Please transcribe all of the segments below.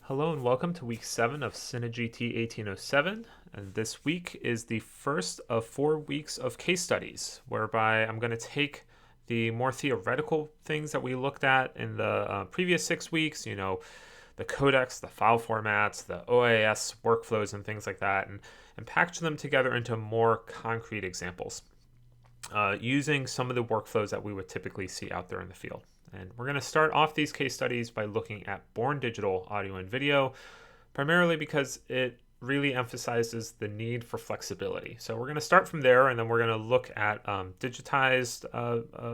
Hello and welcome to week 7 of CineGT 1807. And this week is the first of 4 weeks of case studies, whereby I'm going to take the more theoretical things that we looked at in the previous 6 weeks, the codecs, the file formats, the OAS workflows, and things like that, and package them together into more concrete examples using some of the workflows that we would typically see out there in the field. And we're going to start off these case studies by looking at Born Digital audio and video, primarily because it really emphasizes the need for flexibility. So we're going to start from there, and then we're going to look at digitized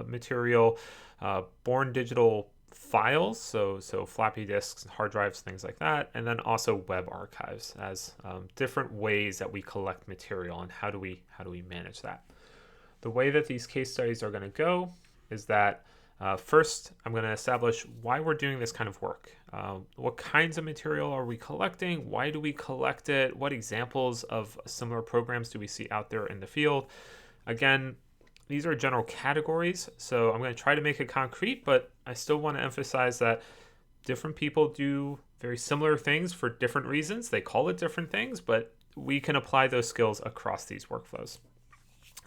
material, Born Digital files, so floppy disks, hard drives, things like that, and then also web archives as different ways that we collect material and how do we manage that. The way that these case studies are going to go is that first, I'm going to establish why we're doing this kind of work. What kinds of material are we collecting? Why do we collect it? What examples of similar programs do we see out there in the field? Again, these are general categories, so I'm going to try to make it concrete, but I still want to emphasize that different people do very similar things for different reasons. They call it different things, but we can apply those skills across these workflows.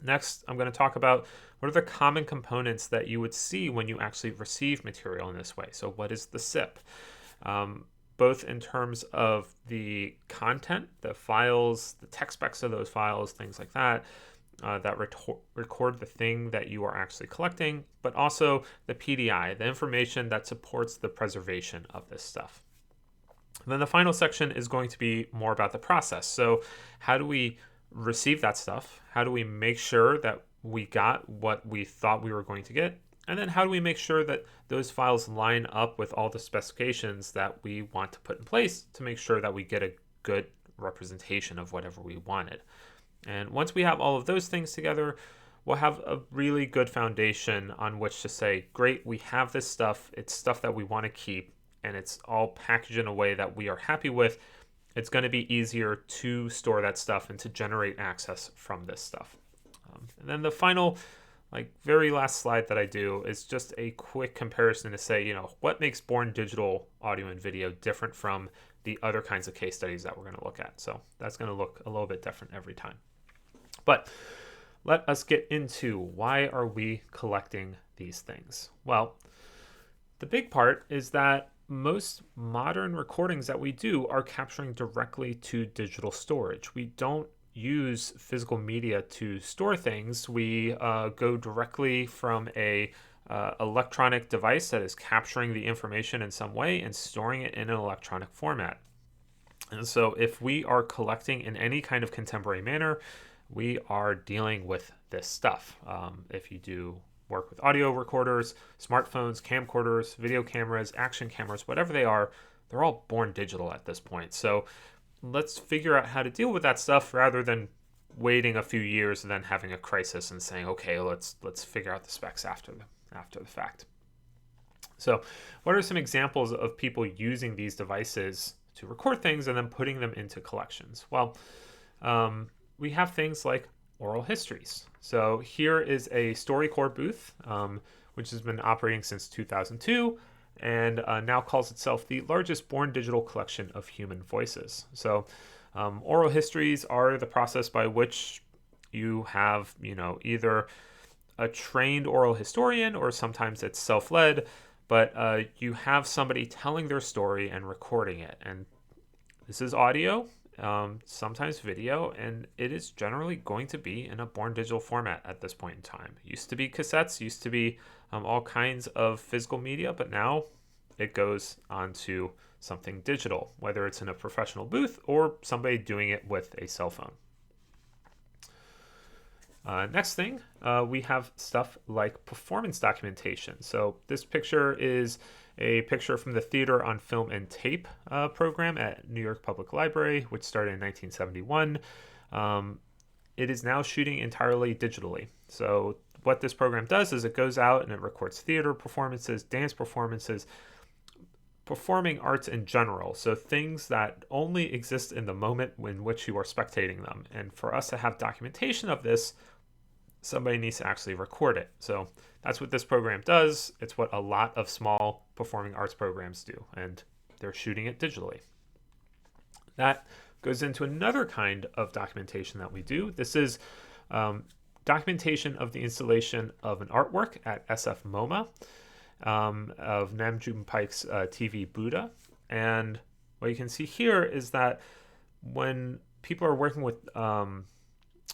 Next, I'm going to talk about what are the common components that you would see when you actually receive material in this way. So what is the SIP? Both in terms of the content, the files, the text specs of those files, things like that, that record the thing that you are actually collecting, but also the PDI, the information that supports the preservation of this stuff. And then the final section is going to be more about the process. So how do we receive that stuff? How do we make sure that we got what we thought we were going to get? And then how do we make sure that those files line up with all the specifications that we want to put in place to make sure that we get a good representation of whatever we wanted? And once we have all of those things together, we'll have a really good foundation on which to say, great, we have this stuff. It's stuff that we want to keep, and it's all packaged in a way that we are happy with. It's going to be easier to store that stuff and to generate access from this stuff. And then the final, very last slide that I do is just a quick comparison to say, what makes Born Digital audio and video different from the other kinds of case studies that we're going to look at. So that's going to look a little bit different every time. But let us get into why are we collecting these things? Well, the big part is that most modern recordings that we do are capturing directly to digital storage. We don't use physical media to store things. We go directly from a electronic device that is capturing the information in some way and storing it in an electronic format. And so if we are collecting in any kind of contemporary manner, we are dealing with this stuff. If you do work with audio recorders, smartphones, camcorders, video cameras, action cameras, whatever they are, they're all born digital at this point. So let's figure out how to deal with that stuff rather than waiting a few years and then having a crisis and saying, okay, let's figure out the specs after the fact. So what are some examples of people using these devices to record things and then putting them into collections? Well, we have things like oral histories. So here is a StoryCorps booth, which has been operating since 2002 and now calls itself the largest born digital collection of human voices. So oral histories are the process by which you have, either a trained oral historian or sometimes it's self-led, but you have somebody telling their story and recording it. And this is audio, sometimes video, and it is generally going to be in a born digital format at this point in time. It used to be cassettes, used to be all kinds of physical media, but now it goes onto something digital, whether it's in a professional booth or somebody doing it with a cell phone. Next thing, we have stuff like performance documentation. So this picture is a picture from the Theater on Film and Tape program at New York Public Library, which started in 1971. It is now shooting entirely digitally. So what this program does is it goes out and it records theater performances, dance performances, performing arts in general. So things that only exist in the moment in which you are spectating them. And for us to have documentation of this, somebody needs to actually record it. So that's what this program does. It's what a lot of small performing arts programs do. And they're shooting it digitally. That goes into another kind of documentation that we do. This is documentation of the installation of an artwork at SF MoMA of Nam June Paik's TV Buddha. And what you can see here is that when people are working with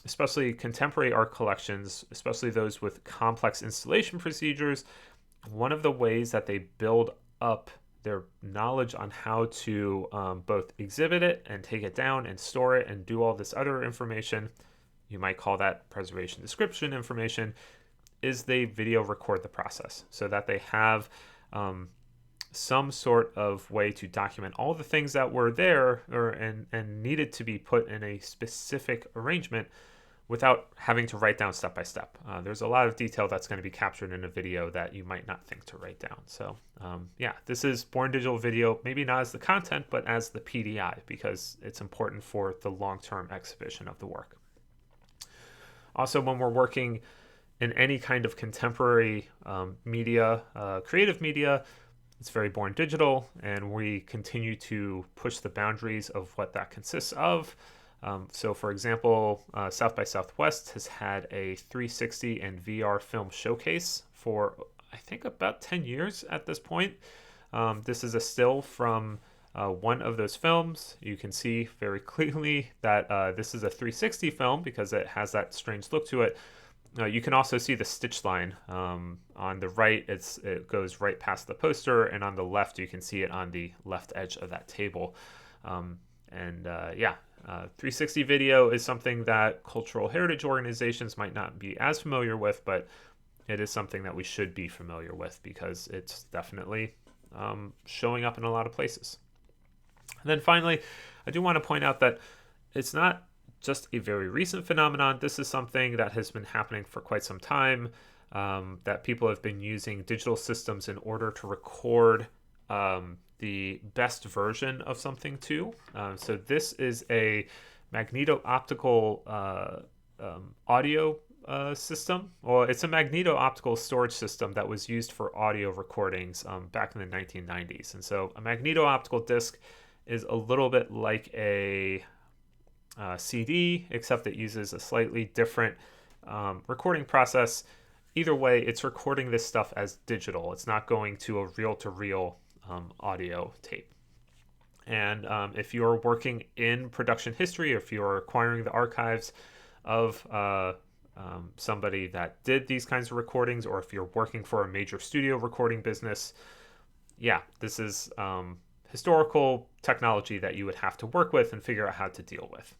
especially contemporary art collections, especially those with complex installation procedures, one of the ways that they build up their knowledge on how to both exhibit it and take it down and store it and do all this other information, you might call that preservation description information, is they video record the process so that they have some sort of way to document all the things that were there and needed to be put in a specific arrangement without having to write down step by step. There's a lot of detail that's going to be captured in a video that you might not think to write down. So yeah, this is Born Digital Video, maybe not as the content, but as the PDI, because it's important for the long-term exhibition of the work. Also, when we're working in any kind of contemporary media, creative media, it's very Born Digital, and we continue to push the boundaries of what that consists of. So for example, South by Southwest has had a 360 and VR film showcase for, I think, about 10 years at this point. This is a still from one of those films. You can see very clearly that this is a 360 film because it has that strange look to it. You can also see the stitch line on the right. It goes right past the poster, and on the left you can see it on the left edge of that table. Yeah, 360 video is something that cultural heritage organizations might not be as familiar with, but it is something that we should be familiar with because it's definitely showing up in a lot of places. And then finally, I do want to point out that it's not just a very recent phenomenon. This is something that has been happening for quite some time, that people have been using digital systems in order to record the best version of something too. So this is a magneto-optical audio system. Well, it's a magneto-optical storage system that was used for audio recordings back in the 1990s. And so a magneto-optical disc is a little bit like a CD, except it uses a slightly different recording process. Either way, it's recording this stuff as digital. It's not going to a reel-to-reel audio tape. And if you're working in production history, or if you're acquiring the archives of somebody that did these kinds of recordings, or if you're working for a major studio recording business, yeah, this is historical technology that you would have to work with and figure out how to deal with.